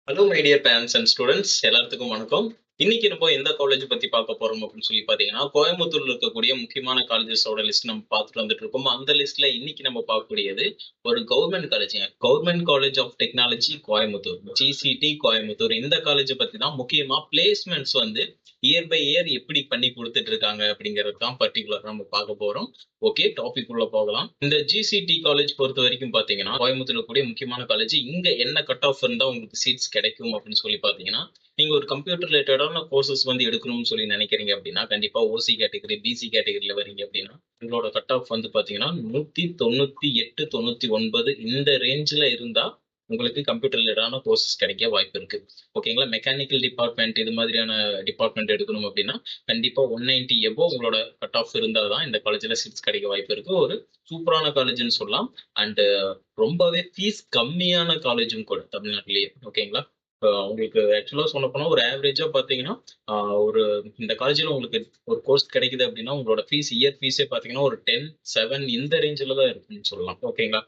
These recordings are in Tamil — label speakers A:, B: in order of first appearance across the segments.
A: Hello my dear parents and students எல்லாத்துக்கும் வணக்கம். இன்னைக்கு நம்ம எந்த காலேஜ் பத்தி பார்க்க போறோம் அப்படின்னு சொல்லி பாத்தீங்கன்னா, கோயம்புத்தூர்ல இருக்கக்கூடிய முக்கியமான காலேஜஸோட லிஸ்ட் நம்ம பார்த்துட்டு வந்துட்டு இருக்கோம். அந்த லிஸ்ட்ல இன்னைக்கு நம்ம பார்க்கக்கூடியது ஒரு கவர்மெண்ட் காலேஜுங்க. Government college of technology Coimbatore, GCT Coimbatore. இந்த காலேஜ் பத்தி தான் முக்கியமா பிளேஸ்மெண்ட்ஸ் வந்து இயர் பை இயர் எப்படி பண்ணி கொடுத்துட்டு இருக்காங்க அப்படிங்கிறது தான் பர்டிகுலர் நம்ம பார்க்க போறோம். ஓகே, டாபிக் உள்ள போகலாம். இந்த ஜிசிடி காலேஜ் பொறுத்த வரைக்கும் பாத்தீங்கன்னா, கோயம்புத்தூர்ல கூடிய முக்கியமான காலேஜ். இங்க என்ன கட் ஆஃப் இருந்தா உங்களுக்கு சீட்ஸ் கிடைக்கும் அப்படின்னு சொல்லி பாத்தீங்கன்னா, நீங்க ஒரு கம்ப்யூட்டர் ரிலேட்டடான கோர்சஸ் வந்து எடுக்கணும்னு சொல்லி நினைக்கிறீங்க அப்படின்னா, கண்டிப்பா ஓசி கேட்டகரி, பிசி கேட்டகரியில வரீங்க அப்படின்னா, உங்களோட கட் ஆஃப் வந்து பாத்தீங்கன்னா 198, 99 இந்த ரேஞ்சில இருந்தா உங்களுக்கு கம்ப்யூட்டர் ரிலேட்டடான கோர்சஸ் கிடைக்க வாய்ப்பு இருக்கு. ஓகேங்களா? மெக்கானிக்கல் டிபார்ட்மெண்ட் இது மாதிரியான டிபார்ட்மெண்ட் எடுக்கணும் அப்படின்னா, கண்டிப்பா 190 எபோவ் உங்களோட கட் ஆஃப் இருந்தா தான் இந்த காலேஜ்ல சீட்ஸ் கிடைக்க வாய்ப்பு இருக்கு. ஒரு சூப்பரான காலேஜ்ன்னு சொல்லலாம். அண்ட் ரொம்பவே ஃபீஸ் கம்மியான காலேஜும் கூட தமிழ்நாட்டிலேயே. ஓகேங்களா? உங்களுக்கு ஆக்சுவலா சொல்லப்போனா ஒரு ஆவரேஜா பார்த்தீங்கன்னா, ஒரு இந்த காலேஜ்ல உங்களுக்கு ஒரு கோர்ஸ் கிடைக்குது அப்படின்னா, உங்களோட ஃபீஸ் இயர் ஃபீஸே பார்த்தீங்கன்னா, ஒரு 10, 7 இந்த ரேஞ்சில தான் இருக்கும்னு சொல்லலாம். ஓகேங்களா?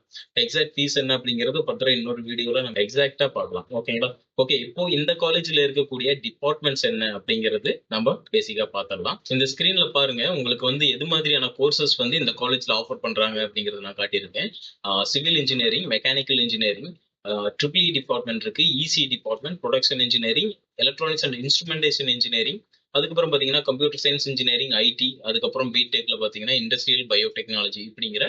A: எக்ஸாக்ட் ஃபீஸ் என்ன அப்படிங்கிறது ஃபர்தரா இன்னொரு வீடியோல நம்ம எக்ஸாக்ட்டா பார்க்கலாம். ஓகேங்களா? ஓகே, இப்போ இந்த காலேஜ்ல இருக்கக்கூடிய டிபார்ட்மெண்ட்ஸ் என்ன அப்படிங்கிறது நம்ம பேசிக்கா பார்த்துடலாம். இந்த ஸ்கிரீன்ல பாருங்க, உங்களுக்கு வந்து எது மாதிரியான கோர்சஸ் வந்து இந்த காலேஜ்ல ஆஃபர் பண்றாங்க அப்படிங்கிறத நான் காட்டியிருக்கேன். Civil engineering, mechanical engineering, triple E department இருக்கு, EC department, production engineering, electronics and instrumentation engineering, அதுக்கப்புறம் பார்த்தீங்கன்னா கம்ப்யூட்டர் சயின்ஸ் இன்ஜினியரிங், ஐடி, அதுக்கப்புறம் பிடெக்ல பார்த்தீங்கன்னா இண்டஸ்ட்ரியல் பயோடெக்னாலஜி இப்படிங்கிற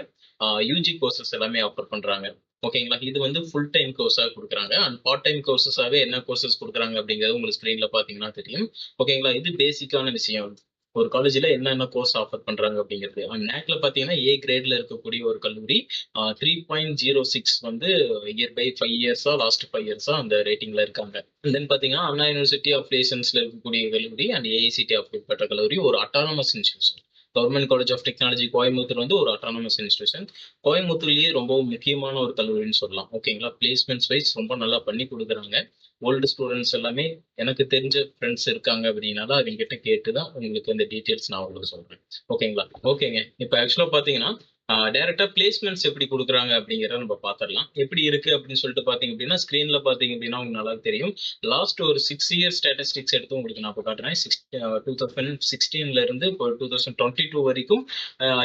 A: யூஜி கோர்சஸ் எல்லாமே ஆஃபர் பண்றாங்க. ஓகேங்களா? இது வந்து ஃபுல் டைம் கோர்ஸா கொடுக்குறாங்க. அண்ட் பார்ட் டைம் கோர்சஸாவே என்ன கோர்சஸ் கொடுக்குறாங்க அப்படிங்கிறது உங்களுக்கு ஸ்க்ரீன்ல பார்த்தீங்கன்னா தெரியும். ஓகேங்களா? இது பேசிக்கான விஷயம். ஒரு காலேஜ்ல என்னென்ன கோர்ஸ் ஆஃபர் பண்றாங்க அப்படிங்கிறது. நேக்ல பார்த்தீங்கன்னா ஏ கிரேட்ல இருக்கக்கூடிய ஒரு கல்லூரி 3.06 வந்து இயர் பை 5 இயர்ஸா லாஸ்ட் 5 இயர்ஸா அந்த ரேட்டிங்ல இருக்காங்க. தென் பாத்தீங்கன்னா அண்ணா யூனிவர்சிட்டி ஆஃப் லேசன்ஸ்ல இருக்கக்கூடிய கல்லூரி அண்ட் ஏஐசிடி அப்படிப்பட்ட கல்லூரி ஒரு autonomous institution. Government college of technology Coimbatore வந்து ஒரு அட்டானமஸ் இன்ஸ்டிடியூஷன். கோயம்புத்தூர்லயே ரொம்ப முக்கியமான ஒரு கல்லூரின்னு சொல்லலாம். ஓகேங்களா? பிளேஸ்மெண்ட்ஸ் வைஸ் ரொம்ப நல்லா பண்ணி கொடுக்குறாங்க. ஓல்டு ஸ்டூடெண்ட்ஸ் எல்லாமே எனக்கு தெரிஞ்ச ஃப்ரெண்ட்ஸ் இருக்காங்க அப்படின்னால அவங்க கிட்ட கேட்டு தான் உங்களுக்கு இந்த டீட்டெயில்ஸ் நான் உங்களுக்கு சொல்றேன். ஓகேங்களா? ஓகேங்க. இப்போ ஆக்சுவலா பாத்தீங்கன்னா டைரக்டா பிளேஸ்மெண்ட்ஸ் எப்படி கொடுக்குறாங்க அப்படிங்கிறத நம்ம பார்த்துடலாம். எப்படி இருக்கு அப்படின்னு சொல்லிட்டு பார்த்தீங்க அப்படின்னா, ஸ்க்ரீன்ல பார்த்தீங்க அப்படின்னா உங்களுக்கு நல்லா தெரியும். லாஸ்ட் ஒரு 6 இயர்ஸ் ஸ்டாட்டிஸ்டிக்ஸ் எடுத்து உங்களுக்கு நான் இப்போ காட்டுறேன். 2016ல இருந்து இப்போ 2022 வரைக்கும்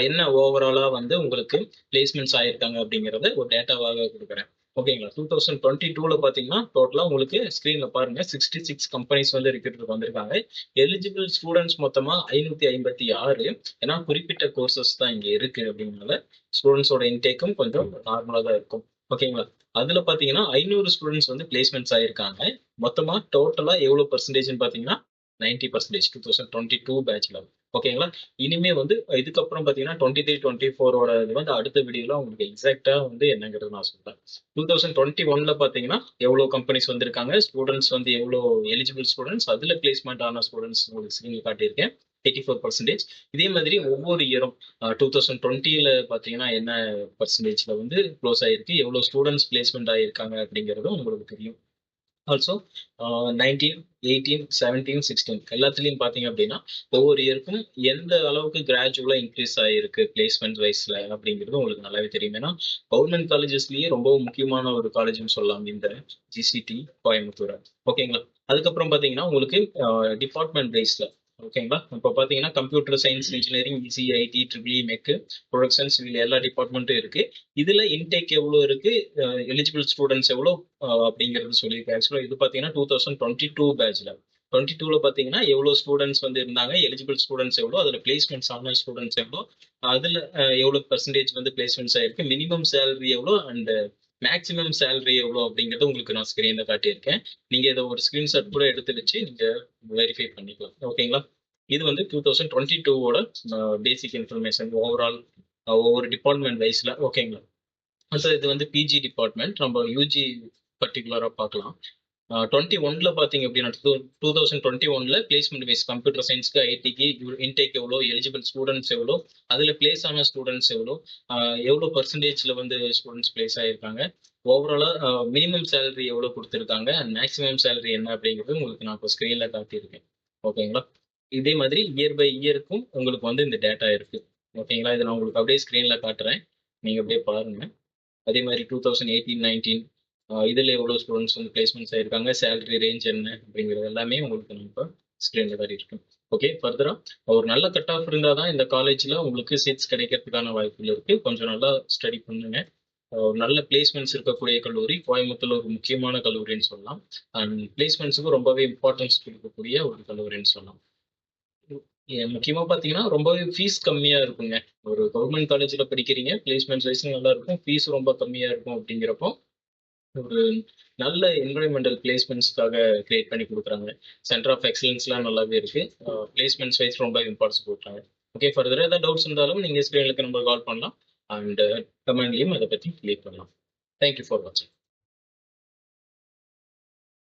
A: என்ன ஓவராலா வந்து உங்களுக்கு பிளேஸ்மெண்ட்ஸ் ஆயிருக்காங்க அப்படிங்கிறத ஒரு டேட்டாவாக கொடுக்குறேன். ஓகேங்களா? 2022ல பார்த்தீங்கன்னா டோட்டலா உங்களுக்கு ஸ்க்ரீன்ல பாருங்க 66 கம்பெனிஸ் வந்து ரெக்ரூட்டருக்கு வந்திருக்காங்க. எலிஜிபிள் ஸ்டூடெண்ட்ஸ் மொத்தமா 556. ஏன்னா குறிப்பிட்ட கோர்சஸ் தான் இங்க இருக்கு அப்படிங்கறதுனால ஸ்டூடெண்ட்ஸோட இன்டேக்கும் கொஞ்சம் நார்மலா தான் இருக்கும். ஓகேங்களா? அதுல பாத்தீங்கன்னா 500 ஸ்டூடெண்ட்ஸ் வந்து பிளேஸ்மெண்ட்ஸ் ஆயிருக்காங்க. மொத்தமா டோட்டலா எவ்வளவு பர்சன்டேஜ்னு பாத்தீங்கன்னா 90% 2022 பேட்ச்ல. ஓகேங்களா? இனிமே வந்து இதுக்கப்புறம் பாத்தீங்கன்னா 23, 24ஓட இது வந்து அடுத்த வீடியோல உங்களுக்கு எக்ஸாக்டா வந்து என்னங்கிறது நான் சொல்றேன். 2021ல பாத்தீங்கன்னா எவ்வளவு கம்பெனிஸ் வந்திருக்காங்க, ஸ்டூடெண்ட்ஸ் வந்து எவ்வளவு எலிஜிபிள் ஸ்டூடெண்ட்ஸ், அதுல பிளேஸ்மெண்ட் ஆன ஸ்டூடெண்ட்ஸ் உங்களுக்கு ஸ்கிரீன்ல காட்டியிருக்கேன். 84%. இதே மாதிரி ஒவ்வொரு இயரும் 2020ல பார்த்தீங்கன்னா என்ன பர்சன்டேஜ்ல வந்து க்ளோஸ் ஆயிருக்கு, எவ்வளவு ஸ்டூடெண்ட்ஸ் பிளேஸ்மெண்ட் ஆயிருக்காங்க அப்படிங்கிறதும் உங்களுக்கு தெரியும். ஆல்சோ 19, 18, 17, 16 எல்லாத்துலயும் பார்த்தீங்க அப்படின்னா ஒவ்வொரு இயருக்கும் எந்த அளவுக்கு கிராஜுவலா இன்க்ரீஸ் ஆயிருக்கு பிளேஸ்மெண்ட் வைஸ்ல அப்படிங்கிறது உங்களுக்கு நல்லாவே தெரியும். ஏன்னா கவர்மெண்ட் காலேஜஸ்லயே ரொம்ப முக்கியமான ஒரு காலேஜ்னு சொல்லலாம் இந்த ஜிசிடி கோயம்புத்தூர். ஓகேங்களா? அதுக்கப்புறம் பார்த்தீங்கன்னா உங்களுக்கு டிபார்ட்மெண்ட் வைஸ்ல. ஓகேங்களா? இப்போ பார்த்தீங்கன்னா computer science, engineering, EC, IT, triple E, mech, production, civil எல்லா டிபார்ட்மெண்ட்டும் இருக்கு. இதுல இன்டேக் எவ்வளவு இருக்கு, எலிஜிபிள் ஸ்டூடெண்ட்ஸ் எவ்வளோ அப்படிங்கிறது சொல்லியிருக்கேன். ஆக்சுவலா இது பார்த்தீங்கன்னா 2022 பேட்ச்ல. 22ல பார்த்தீங்கன்னா எவ்வளோ ஸ்டூடெண்ட்ஸ் வந்து இருந்தாங்க, எலிஜிபிள் ஸ்டூடெண்ட்ஸ் எவ்வளோ, அதில் பிளேஸ்மெண்ட்ஸ் ஆன ஸ்டூடெண்ட்ஸ் எவ்வளோ, அதில் எவ்வளோ பர்சன்டேஜ் வந்து பிளேஸ்மெண்ட்ஸ் ஆயிருக்கு, மினிமம் சேலரி எவ்வளோ அண்ட் மேக்ஸிமம் சேலரி எவ்வளோ அப்படிங்கிறத உங்களுக்கு நான் ஸ்க்ரீனில் காட்டியிருக்கேன். நீங்கள் இதை ஒரு ஸ்க்ரீன்ஷாட் கூட எடுத்து வச்சு நீங்கள் வெரிஃபை பண்ணிக்கலாம். ஓகேங்களா? இது வந்து 2022ஓட பேசிக் இன்ஃபர்மேஷன் ஓவரால் ஒவ்வொரு டிபார்ட்மெண்ட் வைஸ்ல. ஓகேங்களா? சார் இது வந்து பிஜி டிபார்ட்மெண்ட். நம்ம யூஜி பர்டிகுலரா பார்க்கலாம். 21ல பார்த்தீங்க அப்படின்னா 2021ல பிளேஸ்மெண்ட் வைஸ் கம்ப்யூட்டர் சயின்ஸ்க்கு, ஐடிக்கு இன்டேக் எவ்வளோ, எலிஜிபிள் ஸ்டூடெண்ட்ஸ் எவ்வளோ, அதில் பிளேஸ் ஆன ஸ்டூடெண்ட்ஸ் எவ்வளோ, எவ்வளோ பர்சன்டேஜில் வந்து ஸ்டூடெண்ட்ஸ் பிளேஸ் ஆகியிருக்காங்க, ஓவராலாக மினிமம் சேலரி எவ்வளோ கொடுத்துருக்காங்க அண்ட் மேக்ஸிமம் சேலரி என்ன அப்படிங்கிறது உங்களுக்கு நான் இப்போ ஸ்க்ரீனில் காட்டியிருக்கேன். ஓகேங்களா? இதே மாதிரி இயர் பை இயருக்கும் உங்களுக்கு வந்து இந்த டேட்டா இருக்கு. ஓகேங்களா? இதை நான் உங்களுக்கு அப்படியே ஸ்க்ரீனில் காட்டுறேன். நீங்கள் அப்படியே பாருங்க. அதே மாதிரி 2018, 19 இதில் எவ்வளோ ஸ்டூடெண்ட்ஸ் வந்து பிளேஸ்மெண்ட்ஸ் ஆயிருக்காங்க, சேலரி ரேஞ்ச் என்ன அப்படிங்கிறது எல்லாமே உங்களுக்கு நம்ம இப்போ ஸ்க்ரீனில் தான் இருக்கும். ஓகே, ஃபர்தராக ஒரு நல்ல கட் ஆஃப் இருந்தால் தான் இந்த காலேஜில் உங்களுக்கு சீட்ஸ் கிடைக்கிறதுக்கான வாய்ப்புகள் இருக்குது. கொஞ்சம் நல்லா ஸ்டடி பண்ணுங்க. ஒரு நல்ல பிளேஸ்மெண்ட்ஸ் இருக்கக்கூடிய கல்லூரி கோயம்புத்தூர்ல ஒரு முக்கியமான கல்லூரின்னு சொல்லலாம். அண்ட் பிளேஸ்மெண்ட்ஸுக்கு ரொம்பவே இம்பார்ட்டன்ஸ் கொடுக்கக்கூடிய ஒரு கல்லூரின்னு சொல்லலாம். முக்கியமா பார்த்தீங்கன்னா, ரொம்பவே ஃபீஸ் கம்மியா இருக்குங்க. ஒரு கவர்மெண்ட் காலேஜ்ல படிக்கிறீங்க, பிளேஸ்மெண்ட்ஸ் வைஸும் நல்லா இருக்கும். ஃபீஸ் ரொம்ப கம்மியா இருக்கும் அப்படிங்கிறப்போ, ஒரு நல்ல என்வைரன்மெண்டல் பிளேஸ்மெண்ட்ஸ்க்காக கிரியேட் பண்ணி குடுக்குறாங்க. சென்டர் ஆஃப் எக்ஸலன்ஸ்லாம் நல்லாவே இருக்கு. பிளேஸ்மெண்ட்ஸ் வைஸ் ரொம்ப இம்பார்ட்டன்ஸ் குடுக்குறாங்க. ஓகே, ஃபர்தரா ஏதாவது டவுட்ஸ் இருந்தாலும் நீங்க ஸ்க்ரீன்ல இருக்க நம்பருக்கு கால் பண்ணலாம். அண்ட் கமெண்ட்லயும் அத பத்தி கிளியர் பண்ணலாம். தேங்க் யூ ஃபார் வாட்சிங்.